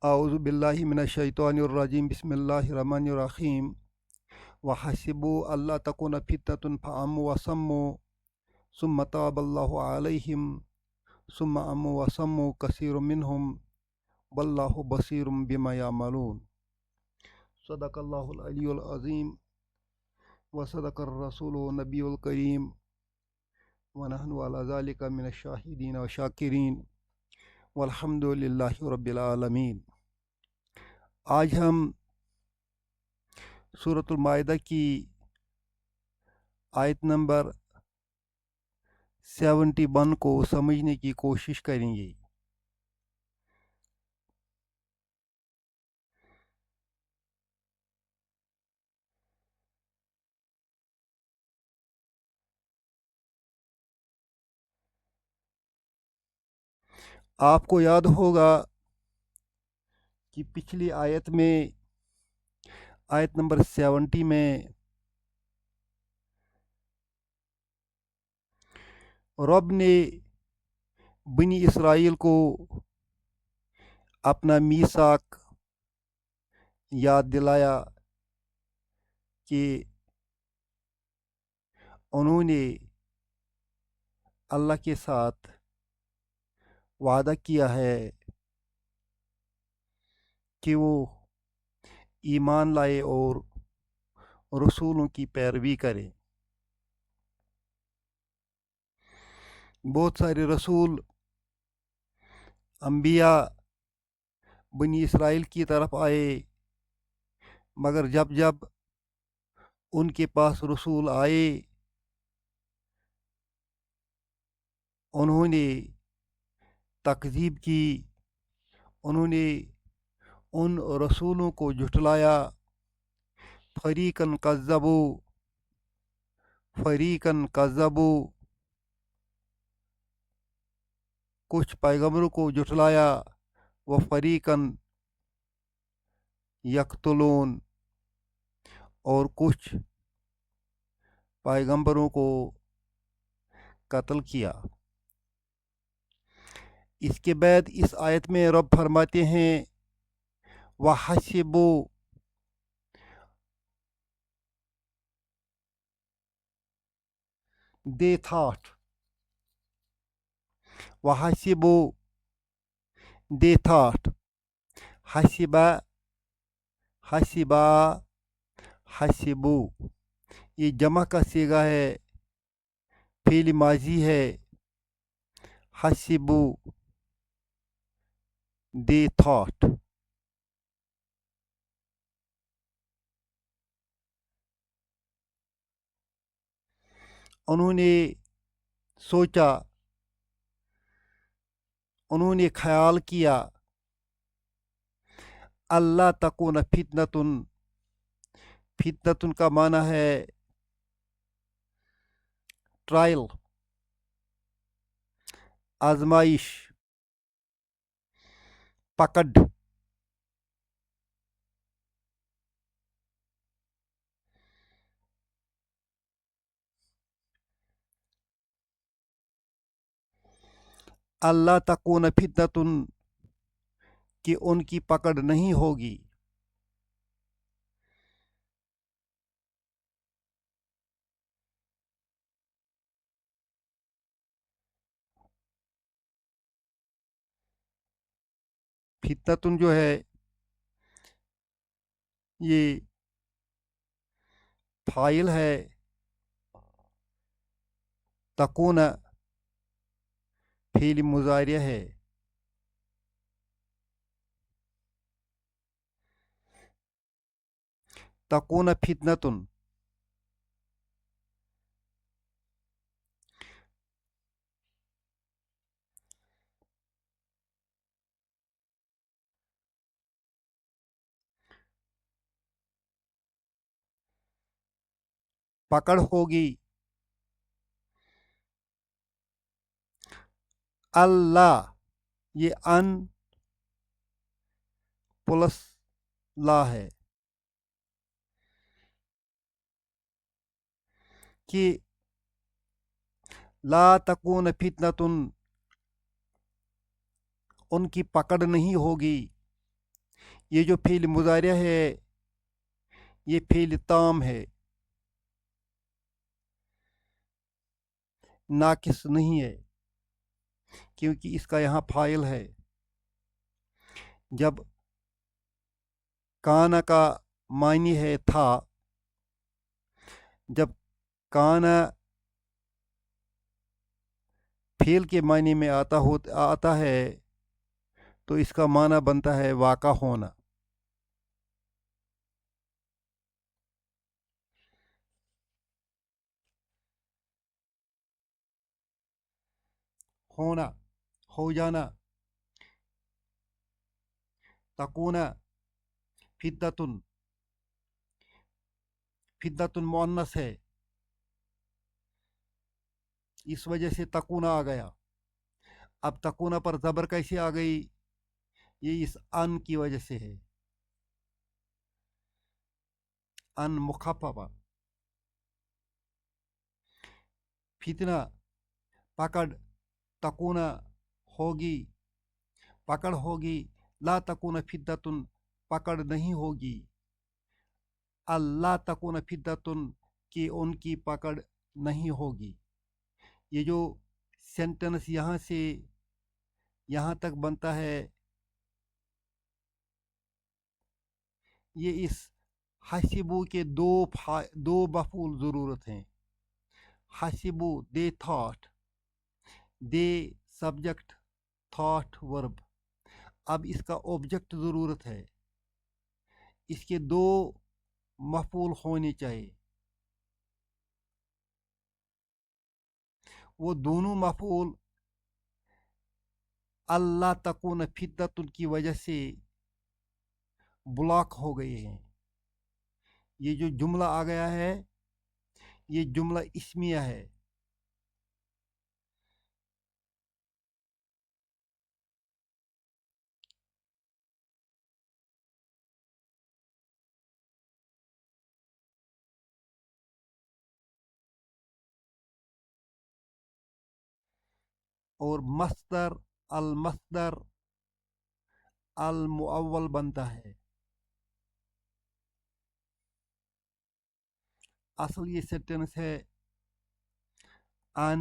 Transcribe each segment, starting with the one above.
اعوذ باللہ من الشیطان الرجیم بسم اللہ الرحمن الرحیم وحسبوا اللہ تکون فتنة فعموا وصموا ثم تاب اللہ علیہم ثم عموا وصموا کثیر منہم واللہ بصیر بما یعملون صدق اللہ العلی العظیم وصدق الرسول نبی الکریم ونحن علی ذلک من الشاہدین والشاکرین والحمد للہ رب العالمین۔ آج ہم سورۃ المائدہ کی آیت نمبر 71 کو سمجھنے کی کوشش کریں گے۔ آپ کو یاد ہوگا کہ پچھلی آیت میں آیت نمبر 70 میں رب نے بنی اسرائیل کو اپنا میثاق یاد دلایا کہ انہوں نے اللہ کے ساتھ وعدہ کیا ہے کہ وہ ایمان لائے اور رسولوں کی پیروی کرے۔ بہت سارے رسول انبیاء بنی اسرائیل کی طرف آئے، مگر جب ان کے پاس رسول آئے انہوں نے تکذیب کی، انہوں نے ان رسولوں کو جھٹلایا۔ فریقاً کذبوا فریقاً کذبوا، کچھ پیغمبروں کو جھٹلایا، وہ فریقاً یقتلون، اور کچھ پیغمبروں کو قتل کیا۔ اس کے بعد اس آیت میں رب فرماتے ہیں وَحَسِبُوا، they thought، وَحَسِبُوا they thought، حسبا حسبا حسبو، یہ جمع کا صیغہ ہے، فعل ماضی ہے۔ حسبو they thought، انہوں نے سوچا، انہوں نے خیال کیا۔ اللہ تکون فتنۃ، فتنۃ کا معنی ہے ٹرائل، آزمائش، پکڑ۔ اللہ تکون فتنۃ، کہ ان کی پکڑ نہیں ہوگی۔ فتنۃ جو ہے یہ فاعل ہے، تکون فعل مضارع ہے۔ تکون فتنۃ، پکڑ ہوگی۔ اللہ، یہ ان پلس لا ہے کہ لا تکون فتنۃ، ان کی پکڑ نہیں ہوگی۔ یہ جو فعل مضارع ہے یہ فعل تام ہے، ناقص نہیں ہے، کیونکہ اس کا یہاں فاعل ہے۔ جب کانا کا معنی ہے تھا، جب کانا فعل کے معنی میں آتا ہے تو اس کا معنی بنتا ہے واقع ہونا۔ ہونا، ہو جانا۔ تکون فدتن، فدتن مؤنث ہے، اس وجہ سے تکون آ گیا۔ اب تکون پر زبر کیسے آ گئی؟ یہ اس ان کی وجہ سے ہے، ان مخففہ۔ فتنہ، پکڑ، تکون ہوگی، پکڑ ہوگی، لا تکون فدتن، پکڑ نہیں ہوگی، اللہ تکون فدتن، کہ ان کی پکڑ نہیں ہوگی۔ یہ جو سینٹنس یہاں سے یہاں تک بنتا ہے، یہ اس حسبو کے دو مفعول ضرورت ہیں۔ حسبو the that, the subject, that verb. اب اس کا آبجیکٹ ضرورت ہے، اس کے دو مفعول ہونے چاہیے۔ وہ دونوں مفعول اللہ تکون فدتن کی وجہ سے بلاک ہو گئے ہیں۔ یہ جو جملہ آ گیا ہے یہ جملہ اسمیہ ہے۔ اور مصدر المصدر المؤول بنتا ہے۔ اصل یہ سینٹنس ہے ان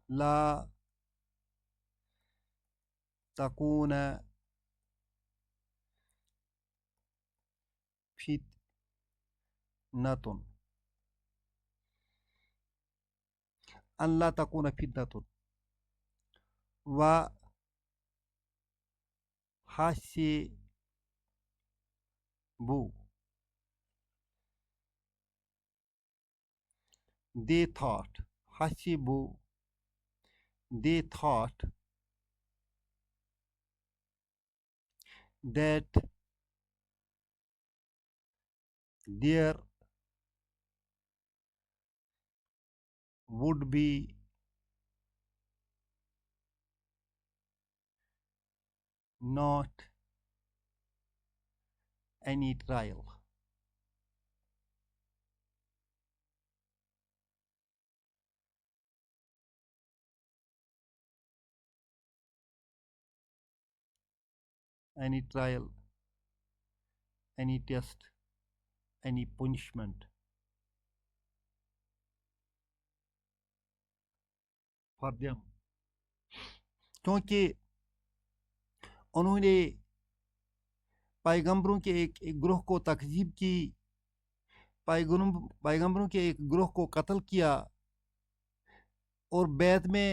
لا تکون فتنۃ، ان لا تکون فتنۃ و حسبوا، they thought، حسبوا they thought that there would be not any trial۔ any trial، any test، any punishment for them۔ کیونکہ انہوں نے پیغمبروں کے ایک گروہ کو تکذیب کی، پیغمبروں کے ایک گروہ کو قتل کیا، اور بعد میں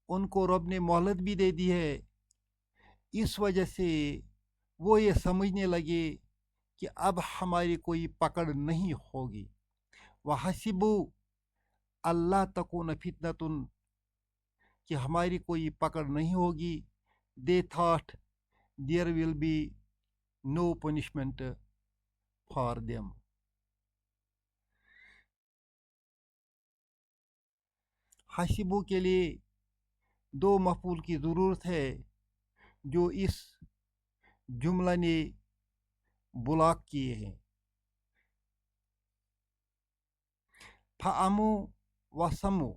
ان کو رب نے مہلت بھی دے دی ہے۔ اس وجہ سے وہ یہ سمجھنے لگے کہ اب ہماری کوئی پکڑ نہیں ہوگی۔ وَحَسِبُوا اللہ تکون فتنۃ، کہ ہماری کوئی پکڑ نہیں ہوگی۔ they thought there will be no punishment for them۔ حسبو کے لیے دو مفعول کی ضرورت ہے جو اس جملہ نے بلاک کیے ہیں۔ فَأَمُوا وَسَمُوا،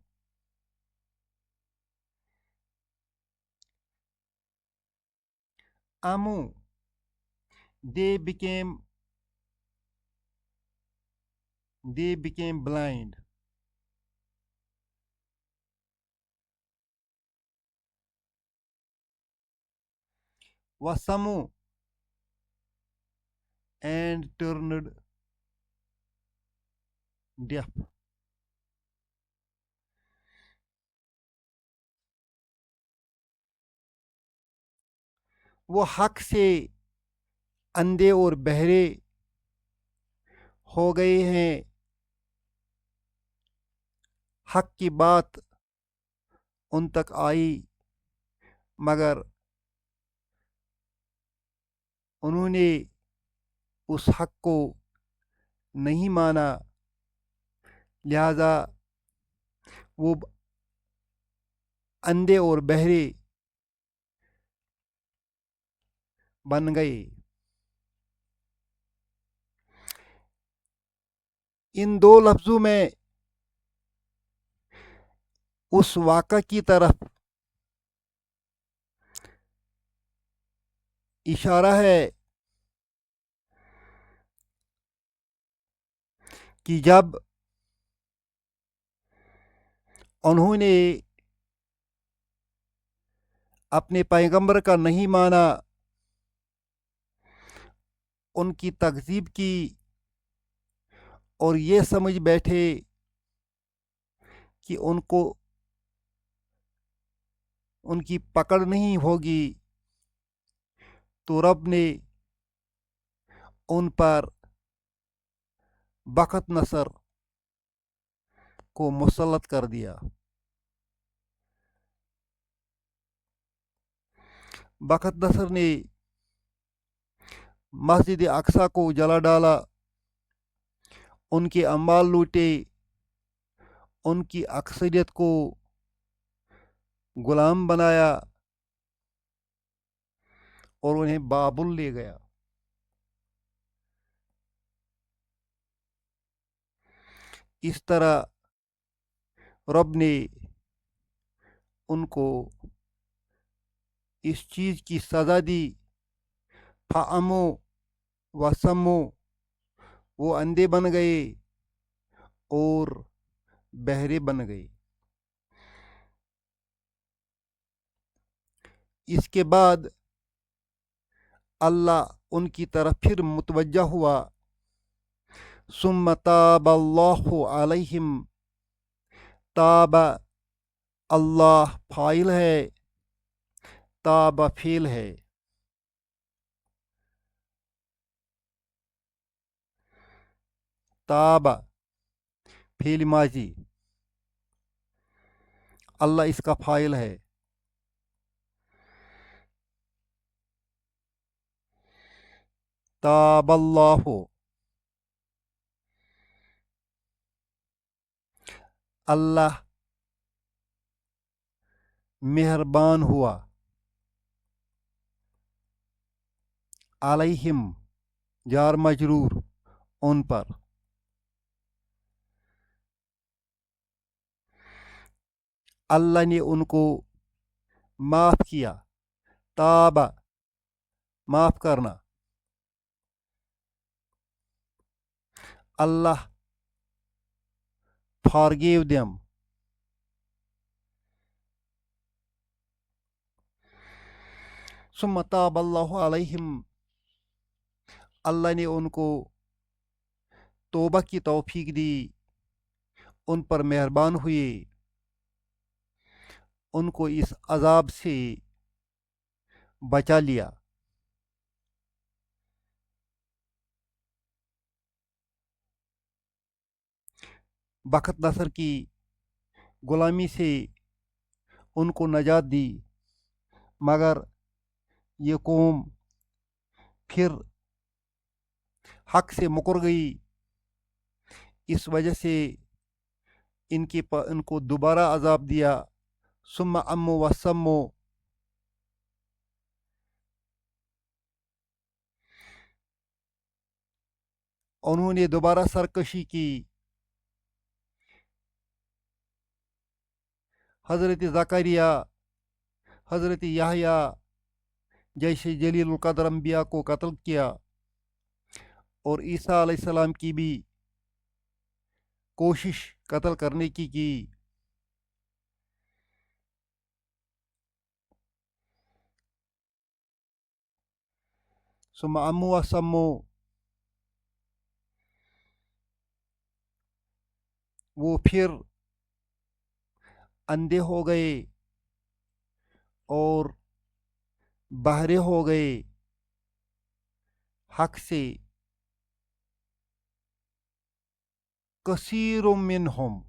amu, they became blind. Wasamu, and turned deaf. وہ حق سے اندھے اور بہرے ہو گئے ہیں. حق کی بات ان تک آئی مگر انہوں نے اس حق کو نہیں مانا، لہذا وہ اندھے اور بہرے بن گئے. ان دو لفظوں میں اس واقعہ کی طرف اشارہ ہے کہ جب انہوں نے اپنے پیغمبر کا نہیں مانا، ان کی تکذیب کی اور یہ سمجھ بیٹھے کہ ان کو ان کی پکڑ نہیں ہوگی، تو رب نے ان پر بخت نصر کو مسلط کر دیا. بخت نصر نے مسجد اقصی کو جلا ڈالا، ان کے اموال لوٹے، ان کی اکثریت کو غلام بنایا اور انہیں بابل لے گیا. اس طرح رب نے ان کو اس چیز کی سزا دی. فَأَمُوا وَسَمُّوا، وہ اندھے بن گئے اور بہرے بن گئے. اس کے بعد اللہ ان کی طرف پھر متوجہ ہوا. ثم تاب اللہ علیہم، تاب اللہ فاعل ہے، تاب فعل ہے. تاب فعل ماضی، اللہ اس کا فاعل ہے. تاب اللہ، اللہ مہربان ہوا. علیہم جار مجرور، ان پر. اللہ نے ان کو معاف کیا. تاب معاف کرنا، اللہ forgave them. ثم تاب اللہ علیہم، اللہ نے ان کو توبہ کی توفیق دی، ان پر مہربان ہوئے، ان کو اس عذاب سے بچا لیا. بخت نصر کی غلامی سے ان کو نجات دی، مگر یہ قوم پھر حق سے مکر گئی. اس وجہ سے ان کو دوبارہ عذاب دیا. ثم عموا وسموا، انہوں نے دوبارہ سرکشی کی. حضرت زکریا، حضرت یحییٰ جیسے جلیل القدر انبیاء کو قتل کیا اور عیسیٰ علیہ السلام کی بھی کوشش قتل کرنے کی ثم عموا وصموا، وہ پھر اندھے ہو گئے اور بہرے ہو گئے حق سے. کثیر منہم،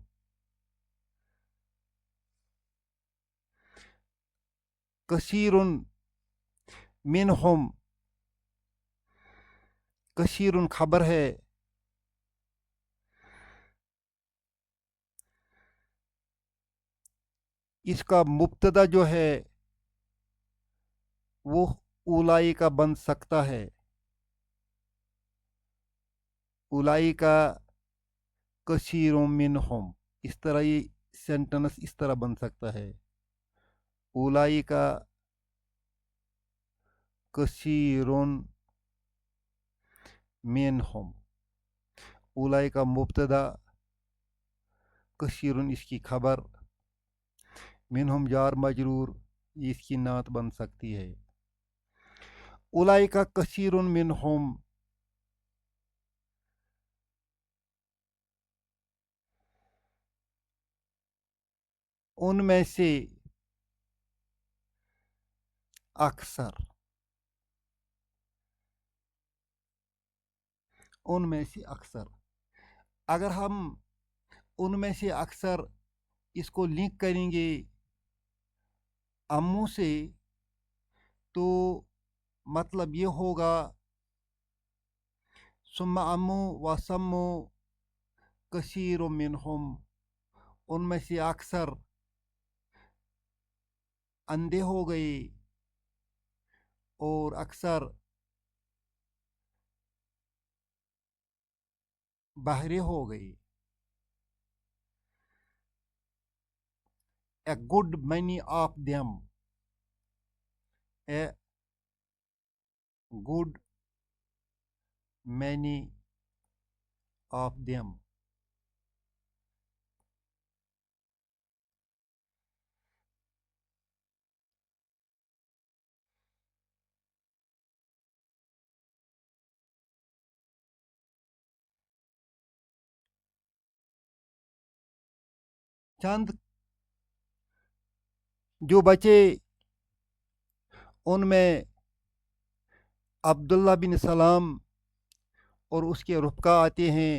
کثیر منہم، کثیر خبر ہے، اس کا مبتدا جو ہے وہ اولائی کا بن سکتا ہے. اولائی کا کثیر منہم، اس طرح یہ سینٹنس اس طرح بن سکتا ہے. اولائی کا کثیر منہم، اولائی کا مبتدا، کثیر اس کی خبر، منہم جار مجرور، اس کی نعت بن سکتی ہے. اولائی کا کثیر منہم، ان میں سے اکثر، ان میں سے اکثر. اگر ہم ان میں سے اکثر اس کو لنک کریں گے امو سے تو مطلب یہ ہوگا ثم امو وسمو کثیر منہم، ان میں سے اکثر اندھے ہو گئے اور اکثر بہرے ہو گئے. A good many of them، a good many of them. چند جو بچے ان میں عبداللہ بن سلام اور اس کے رفقا آتے ہیں.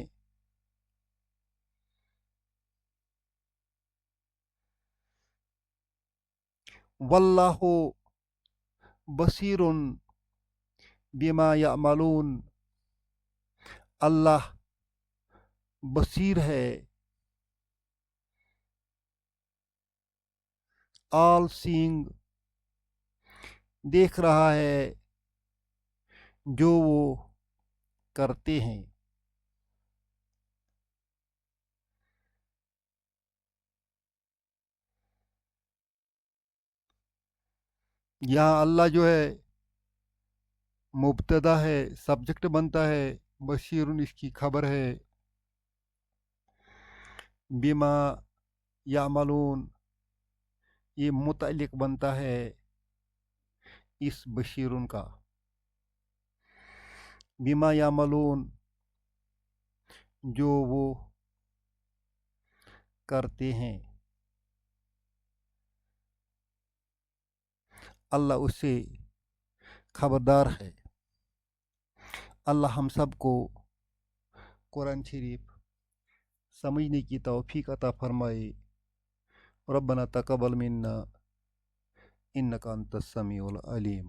واللہ بصیر بما یعملون، اللہ بصیر ہے، آل سینگ، دیکھ رہا ہے جو وہ کرتے ہیں. یہاں اللہ جو ہے مبتدا ہے، سبجیکٹ بنتا ہے، بشیر اس کی خبر ہے، بما یعملون یہ متعلق بنتا ہے اس بشیر کا. بما یعملون جو وہ کرتے ہیں، اللہ اس سے خبردار ہے. اللہ ہم سب کو قرآن شریف سمجھنے کی توفیق عطا فرمائے. ربنا تقبل منا انک انت السمیع العلیم.